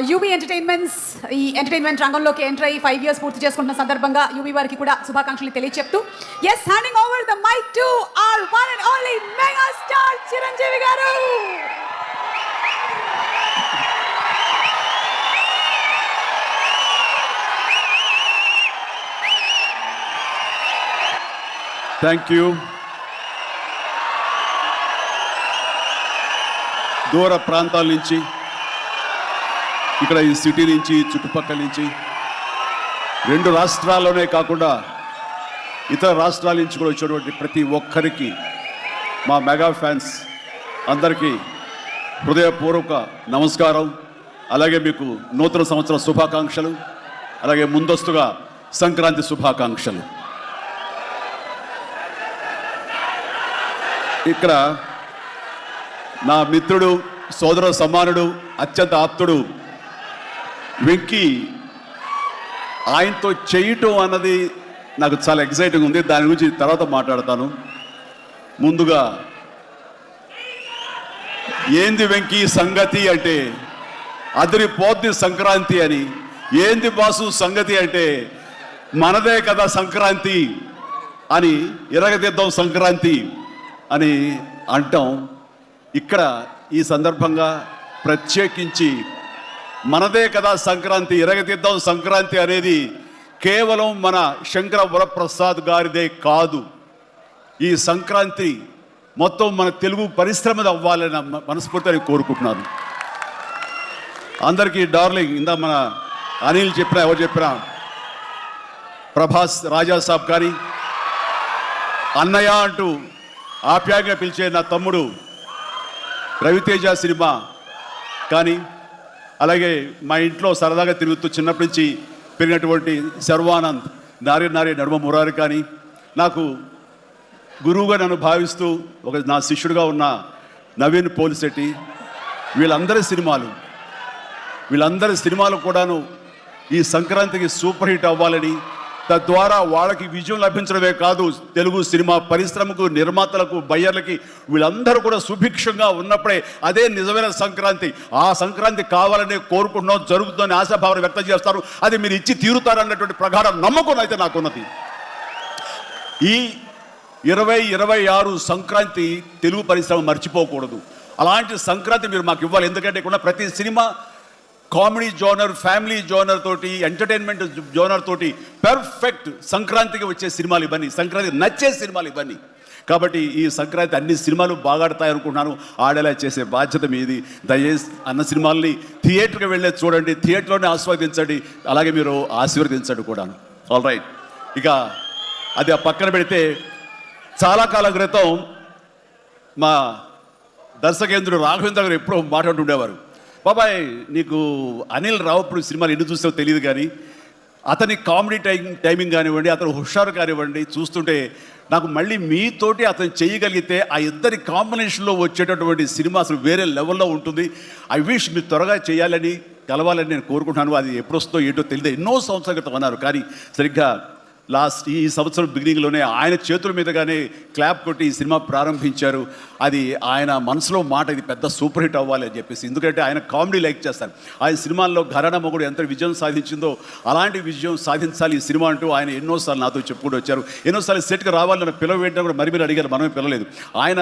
UB entertainments ఈ entertainment రంగంలోకి enter అయ్యి 5 years పూర్తి చేసుకుంటున్న సందర్భంగా యూబీ వారికి కూడా శుభాకాంక్షలు తెలియజెప్తూ handing over the mic to our one and only mega star Chiranjeevi garu. Thank you. దూర ప్రాంతాల నుంచి, ఇక్కడ ఈ సిటీ నుంచి, చుట్టుపక్కల నుంచి, 2 రాష్ట్రాల్లోనే కాకుండా ఇతర రాష్ట్రాల నుంచి కూడా వచ్చేటువంటి ప్రతి ఒక్కరికి, మా మెగా ఫ్యాన్స్ అందరికీ హృదయపూర్వక నమస్కారం. అలాగే మీకు నూతన సంవత్సర శుభాకాంక్షలు, అలాగే ముందస్తుగా సంక్రాంతి శుభాకాంక్షలు. ఇక్కడ నా మిత్రుడు, సోదర సమానుడు, అత్యంత ఆప్తుడు వెంకీ, ఆయనతో చేయటం అన్నది నాకు చాలా ఎక్సైటింగ్ ఉంది. దాని గురించి తర్వాత మాట్లాడతాను. ముందుగా ఏంది వెంకీ సంగతి అంటే అదిరిపోద్ది సంక్రాంతి అని, ఏంది బాసు సంగతి అంటే మనదే కదా సంక్రాంతి అని, ఇరగదిద్దాం సంక్రాంతి అని అంటాం. ఇక్కడ ఈ సందర్భంగా ప్రత్యేకించి మనదే కదా సంక్రాంతి, ఇరగదిద్దాం సంక్రాంతి అనేది కేవలం మన శంకర వరప్రసాద్ గారిదే కాదు. ఈ సంక్రాంతి మొత్తం మన తెలుగు పరిశ్రమది అవ్వాలని మనస్ఫూర్తిగా కోరుకుంటున్నాను. అందరికీ డార్లింగ్, ఇందా మన అనిల్ చెప్పినా, ఎవరు చెప్పినా, ప్రభాస్ రాజా సాబ్ కానీ, అన్నయ్య అంటూ ఆప్యాయంగా పిలిచే నా తమ్ముడు రవితేజ సినిమా కానీ, అలాగే మా ఇంట్లో సరదాగా తిరుగుతూ చిన్నప్పటి నుంచి పెరిగినటువంటి శర్వానంద్, నారి నడుమ మురారి కానీ, నాకు గురువుగా నన్ను భావిస్తూ నా శిష్యుడిగా ఉన్న నవీన్ పోలిశెట్టి, వీళ్ళందరి సినిమాలు కూడాను ఈ సంక్రాంతికి సూపర్ హిట్ అవ్వాలని, తద్వారా వాళ్ళకి విజయం లభించడమే కాదు, తెలుగు సినిమా పరిశ్రమకు, నిర్మాతలకు, బయ్యర్లకి వీళ్ళందరూ కూడా సుభిక్షంగా ఉన్నప్పుడే అదే నిజమైన సంక్రాంతి. ఆ సంక్రాంతి కావాలని కోరుకుంటున్నాం, జరుగుతుందని ఆశాభావం వ్యక్తం చేస్తారు. అది మీరు ఇచ్చి తీరుతారన్నటువంటి ప్రగాఢ నమ్మకం అయితే నాకున్నది. ఈ 2026 సంక్రాంతి తెలుగు పరిశ్రమ మర్చిపోకూడదు. అలాంటి సంక్రాంతి మీరు మాకు ఇవ్వాలి. ఎందుకంటే ఇక్కడ ప్రతి cinema comedy genre, family genre తోటి, ఎంటర్టైన్మెంట్ జోనర్ తోటి పర్ఫెక్ట్ సంక్రాంతికి వచ్చే సినిమాలు ఇవన్నీ, సంక్రాంతికి నచ్చే సినిమాలు ఇవన్నీ. కాబట్టి ఈ సంక్రాంతి అన్ని సినిమాలు బాగాడతాయి అనుకుంటున్నాను. ఆడేలా చేసే బాధ్యత మీది. దయచేసి అన్న సినిమాల్ని థియేటర్కి వెళ్ళే చూడండి, థియేటర్లోనే ఆస్వాదించండి, అలాగే మీరు ఆశీర్వదించండి కూడా. ఆల్ రైట్, ఇక అది ఆ పక్కన పెడితే, చాలా కాలం క్రితం మా దర్శకేంద్రుడు రాఘవేంద్ర గారు ఎప్పుడో మాట్లాడుతుండేవారు, బాబాయ్ నీకు అనిల్ రావుపూడి సినిమాలు ఎన్ని చూస్తావో తెలియదు కానీ అతని కామెడీ టైమింగ్ కానివ్వండి, అతను హుషారు కానివ్వండి, చూస్తుంటే నాకు మళ్ళీ మీతోటి అతను చేయగలిగితే ఆ ఇద్దరి కాంబినేషన్లో వచ్చేటటువంటి సినిమా అసలు వేరే లెవెల్లో ఉంటుంది. ఐ విష్ మీరు త్వరగా చేయాలని, కలవాలని నేను కోరుకుంటున్నాను. అది ఎప్పుడు వస్తుందో ఏంటో తెలియదు. ఎన్నో సంవత్సరాల క్రితం అన్నారు, కానీ సరిగ్గా ఈ సంవత్సరం బిగినింగ్లోనే ఆయన చేతుల మీదగానే క్లాప్ కొట్టి ఈ సినిమా ప్రారంభించారు. అది ఆయన మనసులో మాట, ఇది పెద్ద సూపర్ హిట్ అవ్వాలి అని చెప్పేసి. ఎందుకంటే ఆయన కామెడీ లైక్ చేస్తారు. ఆయన సినిమాల్లో ఘరానా మొగుడు ఎంత విజయం సాధించిందో అలాంటి విజయం సాధించాలి ఈ సినిమా అంటూ ఆయన ఎన్నోసార్లు నాతో చెప్పుకుంటూ వచ్చారు. ఎన్నోసార్లు సెట్కి రావాలని పిలవేంటో కూడా మరి అడిగారు, మనమే పిలవలేదు. ఆయన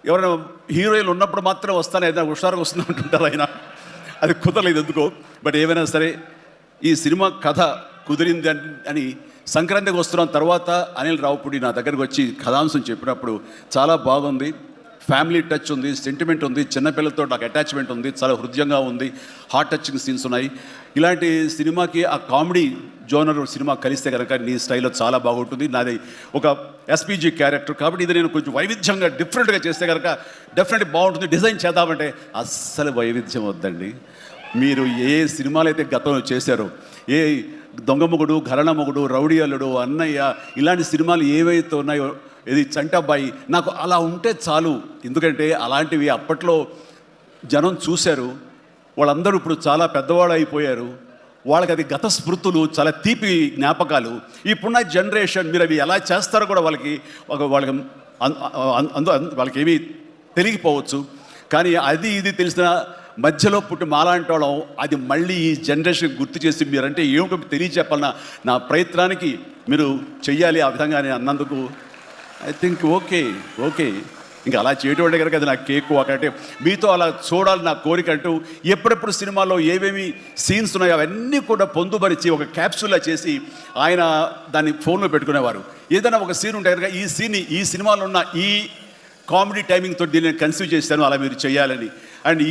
ఎవరైనా హీరోయిన్లు ఉన్నప్పుడు మాత్రం వస్తాను, ఏదైనా హుషారుగా వస్తుంది అంటుంటారు ఆయన. అది కుదరలేదు ఎందుకో. బట్ ఏమైనా సరే ఈ సినిమా కథ కుదిరింది అని సంక్రాంతికి వస్తున్న తర్వాత అనిల్ రావుపూడి నా దగ్గరకు వచ్చి కథాంశం చెప్పినప్పుడు చాలా బాగుంది, ఫ్యామిలీ టచ్ ఉంది, సెంటిమెంట్ ఉంది, చిన్నపిల్లలతో నాకు అటాచ్మెంట్ ఉంది, చాలా హృదయంగా ఉంది, హార్ట్ టచింగ్ సీన్స్ ఉన్నాయి. ఇలాంటి సినిమాకి ఆ కామెడీ జోనర్ సినిమా కలిస్తే కనుక నీ స్టైల్లో చాలా బాగుంటుంది. నాది ఒక ఎస్పీజీ క్యారెక్టర్ కాబట్టి ఇది నేను కొంచెం వైవిధ్యంగా డిఫరెంట్గా చేస్తే కనుక డెఫినెట్గా బాగుంటుంది. డిజైన్ చేద్దామంటే అస్సలు వైవిధ్యం వద్దండి. మీరు ఏ సినిమాలు అయితే గతంలో చేశారో, ఏ దొంగమొగుడు, ఘరణమొగుడు, రౌడీ అల్లుడు, అన్నయ్య, ఇలాంటి సినిమాలు ఏవైతే ఉన్నాయో, ఇది చంటబ్బాయి, నాకు అలా ఉంటే చాలు. ఎందుకంటే అలాంటివి అప్పట్లో జనం చూశారు, వాళ్ళందరూ ఇప్పుడు చాలా పెద్దవాళ్ళు అయిపోయారు, వాళ్ళకి అది గత స్మృతులు, చాలా తీపి జ్ఞాపకాలు. ఇప్పుడున్న జనరేషన్ మీరు అవి ఎలా చేస్తారో కూడా వాళ్ళకి ఏమీ తెలియకపోవచ్చు. కానీ అది ఇది తెలిసిన మధ్యలో పుట్టి మాలాంటి వాళ్ళం అది మళ్ళీ ఈ జనరేషన్ గుర్తు చేసి మీరంటే ఏమిటో తెలియచెప్పాలన్న నా ప్రయత్నానికి మీరు చెయ్యాలి ఆ విధంగా అని అన్నందుకు ఐ థింక్ ఓకే ఇంకా అలా చేయడం కనుక అది నాకు కేక్ ఒకటే మీతో అలా చూడాలి నా కోరిక అంటూ ఎప్పుడెప్పుడు సినిమాలో ఏవేమి సీన్స్ ఉన్నాయో అవన్నీ కూడా పొందుపరిచి ఒక క్యాప్సూల్లా చేసి ఆయన దాన్ని ఫోన్లో పెట్టుకునేవారు. ఏదైనా ఒక సీన్ ఉంటే కనుక ఈ సినిమాలో ఉన్న ఈ కామెడీ టైమింగ్తో దీన్ని కన్సీవ్ చేశాను, అలా మీరు చేయాలని. అండ్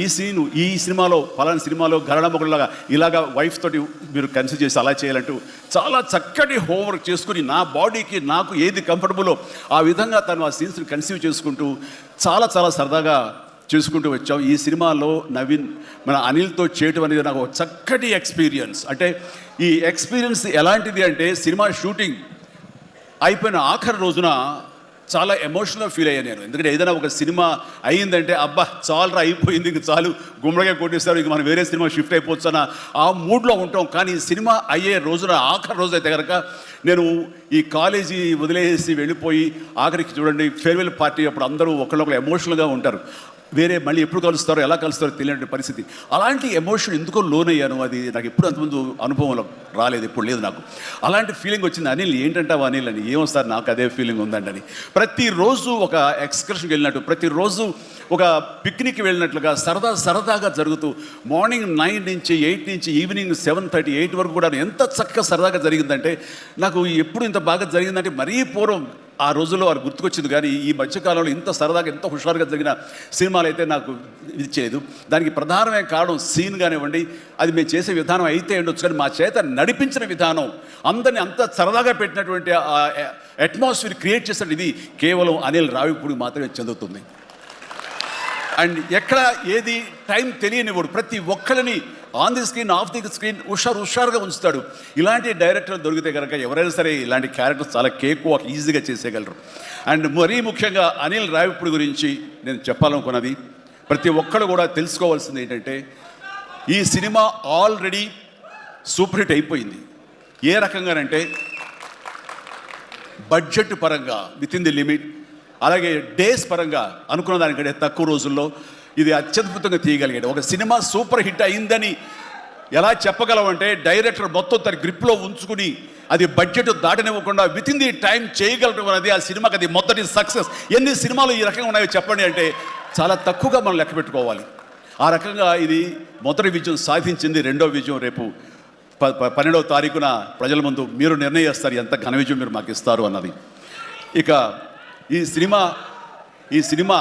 ఈ సినిమాలో పలానా సినిమాలో గరణములాగా ఇలాగా వైఫ్ తోటి మీరు కన్సీవ్ చేసి అలా చేయాలంటూ చాలా చక్కటి హోంవర్క్ చేసుకుని నా బాడీకి నాకు ఏది కంఫర్టబుల్లో ఆ విధంగా తను ఆ సీన్స్ని కన్సీవ్ చేసుకుంటూ చాలా చాలా సరదాగా చేసుకుంటూ వచ్చాం. ఈ సినిమాలో నవీన్ మన అనిల్తో చేయటం అనేది నాకు ఒక చక్కటి ఎక్స్పీరియన్స్. అంటే ఈ ఎక్స్పీరియన్స్ ఎలాంటిది అంటే సినిమా షూటింగ్ అయిపోయిన ఆఖరి రోజున చాలా ఎమోషనల్గా ఫీల్ అయ్యాను నేను. ఎందుకంటే ఏదైనా ఒక సినిమా అయ్యిందంటే అబ్బా చాలరా అయిపోయింది, ఇంక చాలు గుమ్మడిగా కొట్టేస్తారు, ఇంక మనం వేరే సినిమా షిఫ్ట్ అయిపోవచ్చు అన్న ఆ మూడ్లో ఉంటాం. కానీ సినిమా అయ్యే రోజున ఆఖరి రోజు అయితే కనుక నేను ఈ కాలేజీ వదిలేసి వెళ్ళిపోయి ఆఖరికి చూడండి ఫేర్వెల్ పార్టీ అప్పుడు అందరూ ఒకళ్ళొకరు ఎమోషనల్గా ఉంటారు. వేరే మళ్ళీ ఎప్పుడు కలుస్తారో ఎలా కలుస్తారో తెలియని పరిస్థితి. అలాంటి ఎమోషన్ ఎందుకో లోనయ్యాను. అది నాకు ఎప్పుడు అంతకుముందు అనుభవంలో రాలేదు, ఎప్పుడు లేదు నాకు. అలాంటి ఫీలింగ్ వచ్చింది. అనిల్ ఏంటంటావు అనిల్ అని. ఏమొస్తారు నాకు అదే ఫీలింగ్ ఉందండి. ప్రతిరోజు ఒక ఎక్స్కర్షన్కి వెళ్ళినట్టు, ప్రతిరోజు ఒక పిక్నిక్ వెళ్ళినట్లుగా సరదాగా జరుగుతూ మార్నింగ్ 9 నుంచి 8 నుంచి ఈవినింగ్ 7:30 8 వరకు కూడా ఎంత చక్కగా సరదాగా జరిగిందంటే నాకు ఎప్పుడు ఇంత బాగా జరిగిందంటే మరీ పూర్వం ఆ రోజుల్లో వారు గుర్తుకొచ్చింది. కానీ ఈ మధ్యకాలంలో ఇంత సరదాగా ఎంత హుషారుగా జరిగిన సినిమాలు అయితే నాకు ఇది చేయలేదు. దానికి ప్రధానమైన కారణం సీన్ కానివ్వండి, అది మేము చేసే విధానం అయితే ఉండొచ్చు, కానీ మా చేత నడిపించిన విధానం, అందరినీ అంత సరదాగా పెట్టినటువంటి ఆ అట్మాస్ఫియర్ క్రియేట్ చేసిన ఇది కేవలం అనిల్ రావిపూడికి మాత్రమే చెందుతుంది. అండ్ ఎక్కడ ఏది టైం తెలియనివాడు, ప్రతి ఒక్కరిని on the screen off the screen హుషారుగా ఉంచుతాడు. ఇలాంటి డైరెక్టర్లు దొరికితే కనుక ఎవరైనా సరే ఇలాంటి క్యారెక్టర్స్ చాలా కేక్ వాక్ ఈజీగా చేసేయగలరు. అండ్ మరీ ముఖ్యంగా అనిల్ రావిపూడి గురించి నేను చెప్పాలనుకున్నది, ప్రతి ఒక్కరు కూడా తెలుసుకోవాల్సింది ఏంటంటే ఈ సినిమా ఆల్రెడీ సూపర్ హిట్ అయిపోయింది. ఏ రకంగానంటే బడ్జెట్ పరంగా విత్ ఇన్ ది లిమిట్, అలాగే డేస్ పరంగా అనుకున్న దానికంటే తక్కువ రోజుల్లో ఇది అత్యద్భుతంగా తీయగలిగాడు. ఒక సినిమా సూపర్ హిట్ అయిందని ఎలా చెప్పగలమంటే డైరెక్టర్ మొత్తం తన గ్రిప్లో ఉంచుకుని అది బడ్జెట్ దాటనివ్వకుండా విత్ ఇన్ ది టైం చేయగలడం అనేది ఆ సినిమాకి అది మొదటి సక్సెస్. ఎన్ని సినిమాలు ఈ రకంగా ఉన్నాయో చెప్పండి అంటే చాలా తక్కువగా మనం లెక్క పెట్టుకోవాలి. ఆ రకంగా ఇది మొదటి విజయం సాధించింది. రెండో విజయం రేపు 12వ తారీఖున ప్రజల ముందు మీరు నిర్ణయిస్తారు ఎంత ఘన విజయం మీరు మాకు ఇస్తారు అన్నది. ఇక ఈ సినిమా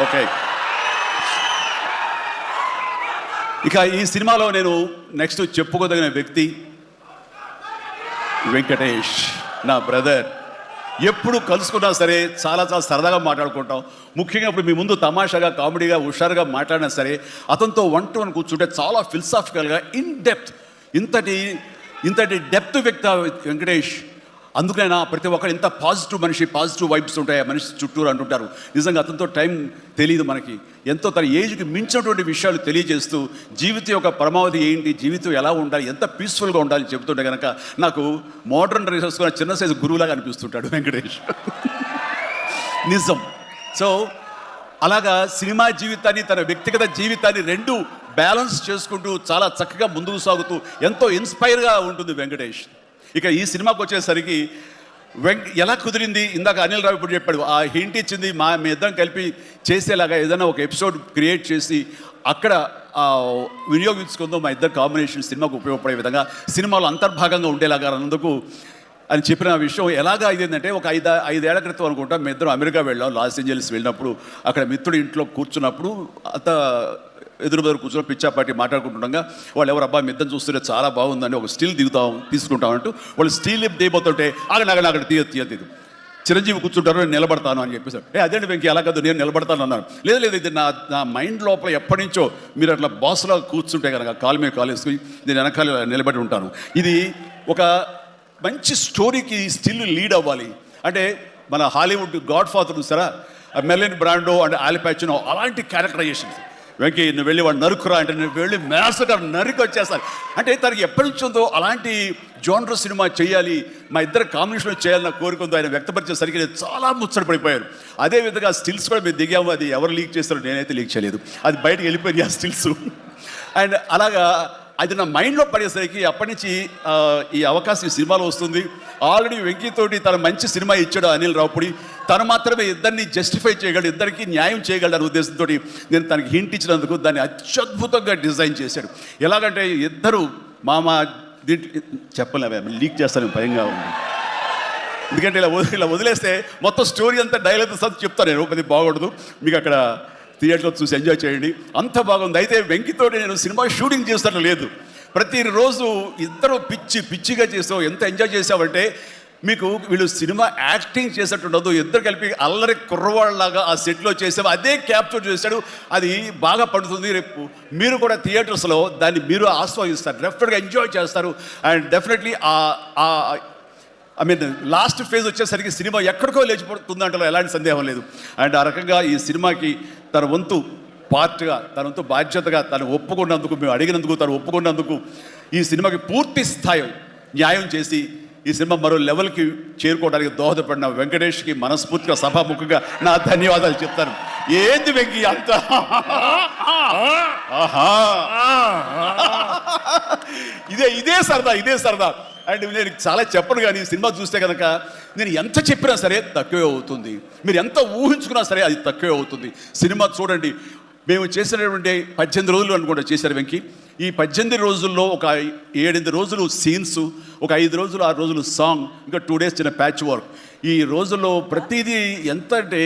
ఓకే, ఇక ఈ సినిమాలో నేను నెక్స్ట్ చెప్పుకోదగిన వ్యక్తి వెంకటేష్, నా బ్రదర్. ఎప్పుడు కలుసుకున్నా సరే చాలా సరదాగా మాట్లాడుకుంటాం. ముఖ్యంగా ఇప్పుడు మీ ముందు తమాషాగా కామెడీగా హుషారుగా మాట్లాడినా సరే అతనితో 1-to-1 కూర్చుంటే చాలా ఫిలసాఫికల్గా ఇన్ డెప్త్ ఇంతటి డెప్త్ వ్యక్తి వెంకటేష్. అందుకైనా ప్రతి ఒక్కరు ఇంత పాజిటివ్ వైబ్స్ ఉంటాయి ఆ మనిషి చుట్టూరు అంటుంటారు. నిజంగా అతనితో టైం తెలియదు మనకి. ఎంతో తన ఏజ్కి మించినటువంటి విషయాలు తెలియజేస్తూ జీవితం యొక్క పరమావధి ఏంటి, జీవితం ఎలా ఉండాలి, ఎంత పీస్ఫుల్గా ఉండాలని చెబుతుంటే కనుక నాకు మోడర్న్ డ్రెస్ వేసుకున్న చిన్న సైజు గురువులాగా అనిపిస్తుంటాడు వెంకటేష్. నిజం. సో అలాగా సినిమా జీవితాన్ని తన వ్యక్తిగత జీవితాన్ని రెండు బ్యాలెన్స్ చేసుకుంటూ చాలా చక్కగా ముందుకు సాగుతూ ఎంతో ఇన్స్పైర్గా ఉంటుంది వెంకటేష్. ఇక ఈ సినిమాకి వచ్చేసరికి ఎలా కుదిరింది, ఇందాక అనిల్ రావిపూడి చెప్పాడు, ఆ హింట్ ఇచ్చింది మీ ఇద్దరం కలిపి చేసేలాగా ఏదైనా ఒక ఎపిసోడ్ క్రియేట్ చేసి అక్కడ వినియోగించుకుందాం, మా ఇద్దరు కాంబినేషన్ సినిమాకు ఉపయోగపడే విధంగా సినిమాలో అంతర్భాగంగా ఉండేలాగా అన్నందుకు అని చెప్పిన విషయం ఎలాగా అయిందంటే ఒక 5 ఏళ్ల క్రితం అనుకుంటా మీ ఇద్దరం అమెరికా వెళ్ళాం. లాస్ ఏంజల్స్ వెళ్ళినప్పుడు అక్కడ మిత్రుడి ఇంట్లో కూర్చున్నప్పుడు ఎదురు కూర్చొని పిచ్చాపాటి మాట్లాడుకుంటుండగా వాళ్ళు ఎవరు అబ్బాయి మిద్దం చూస్తుంటే చాలా బాగుందని ఒక స్టిల్ తీసుకుంటామంటూ వాళ్ళు స్టిల్ దిగిపోతుంటే అక్కడ తీయదు చిరంజీవి కూర్చుంటారు, నేను నిలబడతాను అని చెప్పేసారు. అదేంటి వెంకీ అలా కాదు నేను నిలబడతాను అన్నాను. లేదు ఇది నా మైండ్ లోపల ఎప్పటి నుంచో మీరు అట్లా బాస్లో కూర్చుంటే కనుక కాలు మీద కాలు వేసుకుని నేను వెనకాల నిలబడి ఉంటాను. ఇది ఒక మంచి స్టోరీకి స్టిల్ లీడ్ అవ్వాలి అంటే మన హాలీవుడ్ గాడ్ ఫాదర్ చూసారా, మెర్లిన్ బ్రాండో అండ్ ఆల్ పచినో అలాంటి క్యారెక్టరైజేషన్స్ వెంకీ నువ్వు వెళ్ళి వాడు నరుకురా అంటే నువ్వు వెళ్ళి మేసగా నరికి వచ్చేస్తాను అంటే తనకి ఎప్పటి నుంచి ఉందో అలాంటి జోనర్ సినిమా చేయాలి, మా ఇద్దరు కాంబినేషన్లో చేయాలన్న కోరిక ఉందో ఆయన వ్యక్తపరిచేసరికి నేను చాలా ముచ్చటపడిపోయాను. అదేవిధంగా స్టిల్స్ కూడా మేము దిగాము, అది ఎవరు లీక్ చేస్తారో నేనైతే లీక్ చేయలేదు, అది బయటకు వెళ్ళిపోయింది ఆ స్టిల్స్. అండ్ అలాగా అది నా మైండ్లో పడేసరికి అప్పటి నుంచి ఈ అవకాశం ఈ సినిమాలో వస్తుంది. ఆల్రెడీ వెంకీతోటి తన మంచి సినిమా ఇచ్చాడు అనిల్ రావుపూడి, తను మాత్రమే ఇద్దరిని జస్టిఫై చేయగలడు, ఇద్దరికి న్యాయం చేయగలడు అనే ఉద్దేశంతో నేను తనకి హింట్ ఇచ్చినందుకు దాన్ని అత్యద్భుతంగా డిజైన్ చేశాడు. ఎలాగంటే ఇద్దరు దీంట్లో చెప్పలేవే లీక్ చేస్తాను భయంగా ఉంది, ఎందుకంటే ఇలా వదిలేస్తే మొత్తం స్టోరీ అంతా డైలాగ్ చెప్తాను నేను, అది బాగుండదు, మీకు అక్కడ థియేటర్లో చూసి ఎంజాయ్ చేయండి, అంత బాగుంది. అయితే వెంకితోటి నేను సినిమా షూటింగ్ చేస్తాను లేదు, ప్రతిరోజు ఇద్దరు పిచ్చిగా చేసావు, ఎంత ఎంజాయ్ చేసావంటే మీకు వీళ్ళు సినిమా యాక్టింగ్ చేసేట్టు ఉండదు, ఇద్దరు కలిపి అల్లరి కుర్రవాళ్ళలాగా ఆ సెట్లో చేసావు, అదే క్యాప్చర్ చేశాడు, అది బాగా పడుతుంది. రేపు మీరు కూడా థియేటర్స్లో దాన్ని మీరు ఆస్వాదిస్తారు, డెఫినెట్గా ఎంజాయ్ చేస్తారు. అండ్ డెఫినెట్లీ లాస్ట్ ఫేజ్ వచ్చేసరికి సినిమా ఎక్కడికో లేచిపోతుంది అంటే ఎలాంటి సందేహం లేదు. అండ్ ఆ రకంగా ఈ సినిమాకి తన వంతు పార్ట్గా, తన వంతు బాధ్యతగా తను ఒప్పుకున్నందుకు, మేము అడిగినందుకు తను ఒప్పుకున్నందుకు, ఈ సినిమాకి పూర్తి స్థాయి న్యాయం చేసి ఈ సినిమా మరో లెవెల్కి చేరుకోవడానికి దోహదపడిన వెంకటేష్కి మనస్ఫూర్తిగా సభాముఖంగా నా ధన్యవాదాలు చెప్తాను. ఏంది వెంకీ అంత ఇదే సరదా. అండ్ నేను చాలా చెప్పను, కానీ సినిమా చూస్తే కనుక నేను ఎంత చెప్పినా సరే తక్కువే అవుతుంది, మీరు ఎంత ఊహించుకున్నా సరే అది తక్కువే అవుతుంది. సినిమా చూడండి, మేము చేసినటువంటి 18 రోజులు అనుకుంటా చేశారు వెంకీ. ఈ 18 రోజుల్లో ఒక 7-8 రోజులు సీన్స్, ఒక 5 రోజులు 6 రోజులు సాంగ్, ఇంకా 2 days చిన్న ప్యాచ్ వర్క్. ఈ రోజుల్లో ప్రతిదీ ఎంత అంటే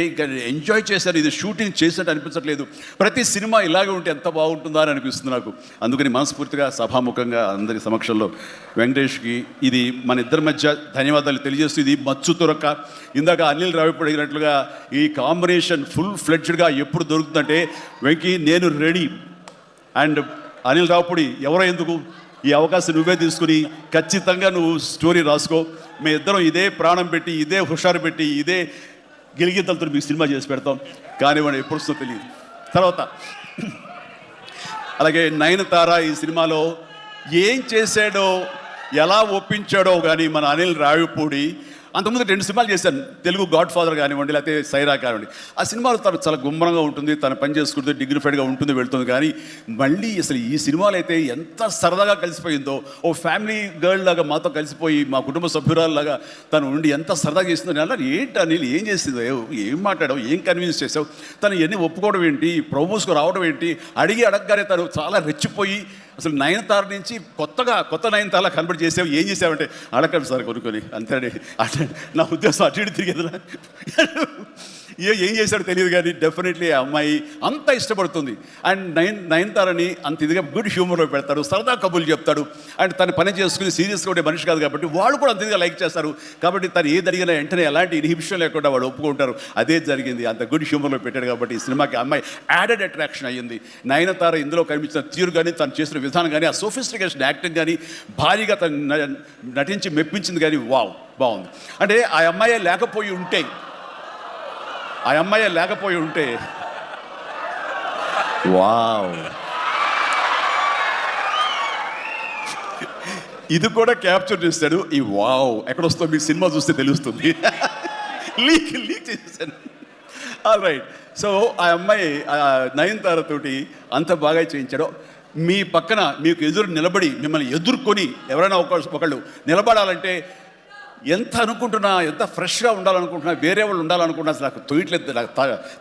ఎంజాయ్ చేశారు, ఇది షూటింగ్ చేసినట్టు అనిపించట్లేదు. ప్రతి సినిమా ఇలాగే ఉంటే ఎంత బాగుంటుందా అని అనిపిస్తుంది నాకు. అందుకని మనస్ఫూర్తిగా సభాముఖంగా అందరి సమక్షంలో వెంకటేష్కి ఇది మన ఇద్దరి మధ్య ధన్యవాదాలు తెలియజేస్తూ, ఇది మచ్చు తొరక. ఇందాక అనిల్ రావిపూడి అడిగినట్లుగా ఈ కాంబినేషన్ ఫుల్ ఫ్లెడ్జ్డ్గా ఎప్పుడు దొరుకుతుందంటే వెంకీ నేను రెడీ. అండ్ అనిల్ రావిపూడి ఎవరో ఎందుకు, ఈ అవకాశం నువ్వే తీసుకుని ఖచ్చితంగా నువ్వు స్టోరీ రాసుకో, మీ ఇద్దరం ఇదే ప్రాణం పెట్టి, ఇదే హుషారు పెట్టి, ఇదే గిలిగిద్దలతో మీకు సినిమా చేసి పెడతాం, కానివ్వండి ఎప్పుడు వస్తుందో తెలియదు. తర్వాత అలాగే నయనతార ఈ సినిమాలో ఏం చేశాడో, ఎలా ఒప్పించాడో కానీ మన అనిల్ రావిపూడి. అంతకుముందు 2 సినిమాలు చేశాను, తెలుగు గాడ్ ఫాదర్ కానివ్వండి, లేకపోతే సైరా కానివ్వండి. ఆ సినిమాలో తను చాలా గుమ్మరంగా ఉంటుంది, తన పని చేసుకుంటుంది, డిగ్నిఫైడ్గా ఉంటుంది, వెళ్తుంది. కానీ మళ్ళీ అసలు ఈ సినిమాలో అయితే ఎంత సరదాగా కలిసిపోయిందో, ఓ ఫ్యామిలీ గర్ల్ లాగా మాతో కలిసిపోయి, మా కుటుంబ సభ్యురాల్లాగా తను ఉండి ఎంత సరదాగా చేసిందో. నేను అలా ఏంటి అనిల్ ఏం చేసిందో, ఏం మాట్లాడావు, ఏం కన్విన్స్ చేసావు, తను ఎన్ని ఒప్పుకోవడం ఏంటి, ప్రపోజ్కు రావడం ఏంటి, అడగగానే తను చాలా రెచ్చిపోయి అసలు నయనతార నుంచి కొత్త నయనతార కనబడి చేసావు, ఏం చేసావంటే అడగండి సార్ కొనుక్కొని అంతే. అంటే నా ఉద్దేశం అటు ఇటు తిరిగేదిరా, ఏం చేశాడో తెలియదు, కానీ డెఫినెట్లీ ఆ అమ్మాయి అంత ఇష్టపడుతుంది. అండ్ నయనతారని అంత ఇదిగా గుడ్ హ్యూమర్లో పెడతాడు, సరదా కబుర్లు చెప్తాడు. అండ్ తను పని చేసుకుని సీరియస్గా ఉండే మనిషి కాదు కాబట్టి వాళ్ళు కూడా అంత ఇదిగా లైక్ చేస్తారు. కాబట్టి తను ఏది అడిగినా వెంటనే ఎలాంటి ఇన్హిబిషన్ లేకుండా వాడు ఒప్పుకుంటారు. అదే జరిగింది, అంత గుడ్ హ్యూమర్లో పెట్టాడు కాబట్టి ఈ సినిమాకి అమ్మాయి యాడెడ్ అట్రాక్షన్ అయ్యింది. నయనతార ఇందులో కనిపించిన తీరు కానీ, తను చేసిన విధానం కానీ, ఆ సోఫిస్టికేషన్ యాక్టింగ్ కానీ, భారీగా తను నటించి మెప్పించింది కానీ వావ్ బాగుంది. అంటే ఆ అమ్మాయి లేకపోయి ఉంటే వావ్, ఇది కూడా క్యాప్చర్ చేస్తాడు. ఈ వావ్ ఎక్కడొస్తుందో మీకు సినిమా చూస్తే తెలుస్తుంది. లీక్ చేసేసాను. All right. సో ఆ అమ్మాయి నయనతార తోటి అంత బాగా చేయించాడు. మీ పక్కన మీకు ఎదురు నిలబడి మిమ్మల్ని ఎదుర్కొని ఎవరైనా ఒకళ్ళు నిలబడాలంటే ఎంత అనుకుంటున్నా, ఎంత ఫ్రెష్గా ఉండాలనుకుంటున్నా, వేరే వాళ్ళు ఉండాలనుకుంటున్నా అసలు నాకు తొయ్యట్లేదు, నాకు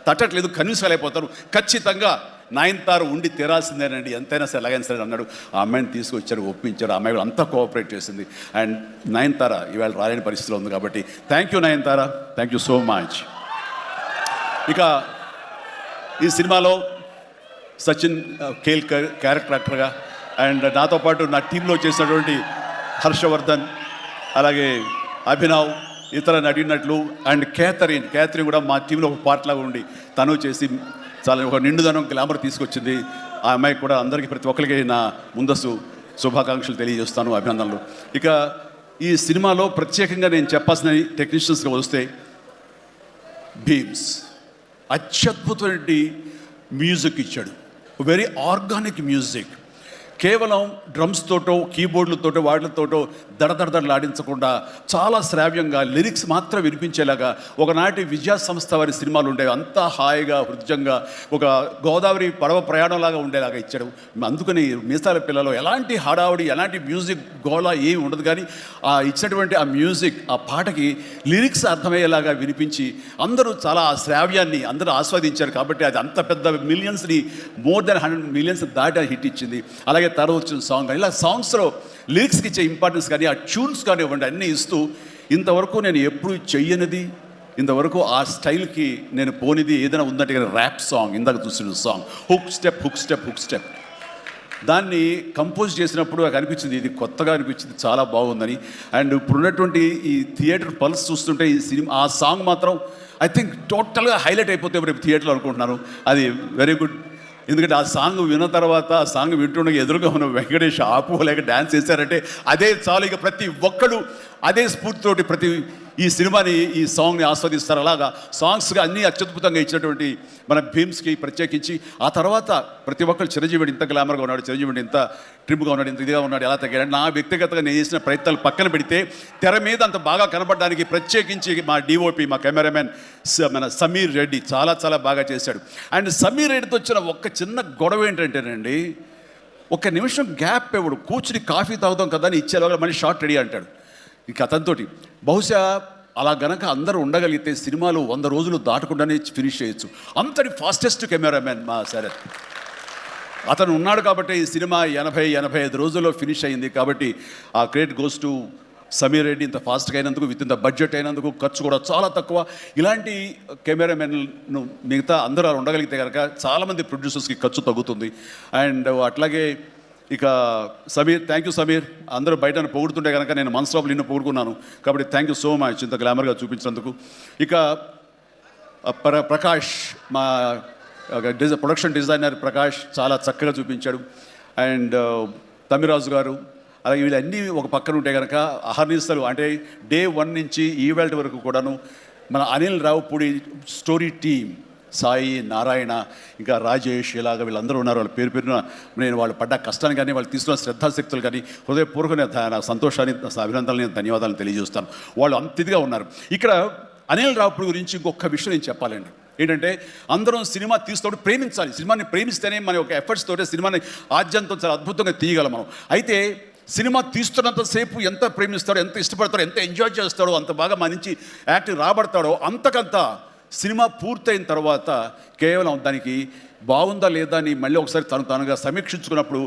తట్టట్లేదు, కన్విన్స్ అయిపోతారు. ఖచ్చితంగా నయనతార ఉండి తీరాల్సిందేనండి, ఎంతైనా సరే ఎలాగైనా సరే అన్నాడు. ఆ అమ్మాయిని తీసుకొచ్చారు, ఒప్పించారు. ఆ అమ్మాయి అంతా కోఆపరేట్ చేసింది. అండ్ నయనతార ఇవాళ రాలేని పరిస్థితిలో ఉంది కాబట్టి thank you Nayanthara, thank you so much. ఇక ఈ సినిమాలో సచిన్ కేల్ క్యారెక్టర్ యాక్టర్గా, అండ్ నాతో పాటు నా టీంలో చేసినటువంటి హర్షవర్ధన్, అలాగే అభినవ్, ఇతర నటినట్లు, అండ్ క్యాథరిన్ కూడా మా టీంలో ఒక పార్ట్ లాగా ఉండి తను చేసి చాలా ఒక నిండుదనం గ్లామర్ తీసుకొచ్చింది. ఆ అమ్మాయికి కూడా అందరికీ ప్రతి ఒక్కరికి నా ముందస్తు శుభాకాంక్షలు తెలియజేస్తాను, అభినందనలు. ఇక ఈ సినిమాలో ప్రత్యేకంగా నేను చెప్పాల్సిన టెక్నీషియన్స్గా వస్తే భీమ్స్ అత్యద్భుతమైన మ్యూజిక్ ఇచ్చాడు. Very organic music. కేవలం డ్రమ్స్ తోటో కీబోర్డులతోటో వాటితోటో దడదడదడలాడించకుండా చాలా శ్రావ్యంగా లిరిక్స్ మాత్రం వినిపించేలాగా ఒకనాటి విజయ సంస్థ వారి సినిమాలు ఉండేవి. అంతా హాయిగా హృద్యంగా ఒక గోదావరి పడవ ప్రయాణంలాగా ఉండేలాగా ఇచ్చాడు. అందుకని మీసాల పిల్లలో ఎలాంటి హడావుడి ఎలాంటి మ్యూజిక్ గోళ ఏమి ఉండదు, కానీ ఆ ఇచ్చినటువంటి ఆ మ్యూజిక్ ఆ పాటకి లిరిక్స్ అర్థమయ్యేలాగా వినిపించి అందరూ చాలా ఆ శ్రావ్యాన్ని అందరూ ఆస్వాదించారు. కాబట్టి అది అంత పెద్ద మిలియన్స్ని మోర్ దెన్ 100 మిలియన్స్ దాటి హిట్ ఇచ్చింది. అలాగే తర్వాత వచ్చిన సాంగ్ ఇలా సాంగ్స్లో లిరిక్స్కి ఇచ్చే ఇంపార్టెన్స్ కానీ ఆ ట్యూన్స్ కానీ ఇవ్వండి అన్నీ ఇస్తూ ఇంతవరకు నేను ఎప్పుడు చెయ్యనిది, ఇంతవరకు ఆ స్టైల్కి నేను పోనిది ఏదైనా ఉందంటే కానీ ర్యాప్ సాంగ్, ఇందాక చూసిన song hook step hook step hook step. దాన్ని కంపోజ్ చేసినప్పుడు నాకు అనిపించింది ఇది కొత్తగా అనిపించింది, చాలా బాగుందని. అండ్ ఇప్పుడున్నటువంటి ఈ థియేటర్ పల్స్ చూస్తుంటే ఈ సినిమా ఆ సాంగ్ మాత్రం ఐ థింక్ టోటల్గా హైలైట్ అయిపోతే రేపు థియేటర్లో అనుకుంటున్నాను. అది వెరీ గుడ్. ఎందుకంటే ఆ సాంగ్ విన్న తర్వాత ఆ సాంగ్ వింటుండగా ఎదురుగా ఉన్న వెంకటేష్ ఆపుకోలేక డ్యాన్స్ చేశారంటే అదే చాలు. ఇక ప్రతి ఒక్కడు అదే స్ఫూర్తితోటి ప్రతి ఈ సినిమాని ఈ సాంగ్ని ఆస్వాదిస్తారు. అలాగా సాంగ్స్గా అన్నీ అత్యద్భుతంగా ఇచ్చినటువంటి మన భీమ్స్కి ప్రత్యేకించి ఆ తర్వాత ప్రతి ఒక్కరు చిరంజీవి ఇంత గ్లామర్గా ఉన్నాడు, చిరంజీవి ఇంత ట్రిమ్గా ఉన్నాడు, ఇంత ఇదిగా ఉన్నాడు, ఎలా తగ్గాడు. నా వ్యక్తిగతంగా నేను చేసిన ప్రయత్నాలు పక్కన పెడితే తెర మీద అంత బాగా కనపడడానికి ప్రత్యేకించి మా డిఓపి మా కెమెరామెన్ మన సమీర్ రెడ్డి చాలా చాలా బాగా చేశాడు. అండ్ సమీర్ రెడ్డితో వచ్చిన ఒక్క చిన్న గొడవ ఏంటంటేనండి, ఒక్క నిమిషం గ్యాప్ ఇవ్వడు. కూర్చుని కాఫీ తాగుతాం కదా అని ఇచ్చేలాగా మళ్ళీ షార్ట్ రెడీ అంటాడు. ఇక అతనితోటి బహుశా అలా గనక అందరూ ఉండగలిగితే సినిమాలు 100 రోజులు దాటకుండానే ఫినిష్ చేయొచ్చు. అంతటి ఫాస్టెస్ట్ కెమెరామెన్ మా శరత్. అతను ఉన్నాడు కాబట్టి ఈ సినిమా 80-85 రోజుల్లో ఫినిష్ అయింది. కాబట్టి ఆ credit goes to Sameer Reddy. ఇంత ఫాస్ట్గా అయినందుకు, విత్ ఇన్ ద బడ్జెట్ అయినందుకు, ఖర్చు కూడా చాలా తక్కువ. ఇలాంటి కెమెరామెన్ను మిగతా అందరూ అలా ఉండగలిగితే కనుక చాలామంది ప్రొడ్యూసర్స్కి ఖర్చు తగ్గుతుంది. అండ్ అట్లాగే ఇక సమీర్, థ్యాంక్ యూ సమీర్. అందరూ బయట పొగుడుతుంటే కనుక నేను మనసులో నిన్ను పొగుడుకున్నాను. కాబట్టి థ్యాంక్ యూ సో మచ్ ఇంత గ్లామర్గా చూపించినందుకు. ఇక ప్రకాష్ మా ప్రొడక్షన్ డిజైనర్ ప్రకాష్ చాలా చక్కగా చూపించాడు. అండ్ తమిరాజు గారు, అలాగే వీళ్ళన్నీ ఒక పక్కన ఉంటే కనుక అహర్నిశలు అంటే డే 1 నుంచి ఈవెల్ట్ వరకు కూడాను మన అనిల్ రావుపూడి స్టోరీ టీమ్, సాయి, నారాయణ, ఇంకా రాజేష్, ఇలాగ వీళ్ళందరూ ఉన్నారు. వాళ్ళ పేరు పేరున నేను వాళ్ళు పడ్డ కష్టాన్ని కానీ వాళ్ళు తీసుకున్న శ్రద్ధాశక్తులు కానీ హృదయపూర్వక సంతోషాన్ని, అభినందనలు, ధన్యవాదాలు తెలియజేస్తాను. వాళ్ళు అంత ఇదిగా ఉన్నారు. ఇక్కడ అనిల్ రావుపూడి గురించి ఇంకొక విషయం నేను చెప్పాలండి. ఏంటంటే అందరం సినిమా తీస్తూ ప్రేమించాలి. సినిమాని ప్రేమిస్తేనే మన ఒక ఎఫర్ట్స్ తోటే సినిమాని ఆద్యంతం చాలా అద్భుతంగా తీయగలం మనం. అయితే సినిమా తీస్తున్నంతసేపు ఎంత ప్రేమిస్తాడో, ఎంత ఇష్టపడతాడో, ఎంత ఎంజాయ్ చేస్తాడో, అంత బాగా మన నుంచి యాక్టింగ్ రాబడతాడో, అంతకంతా సినిమా పూర్తయిన తర్వాత కేవలం దానికి బాగుందా లేదా అని మళ్ళీ ఒకసారి తను తానుగా సమీక్షించుకున్నప్పుడు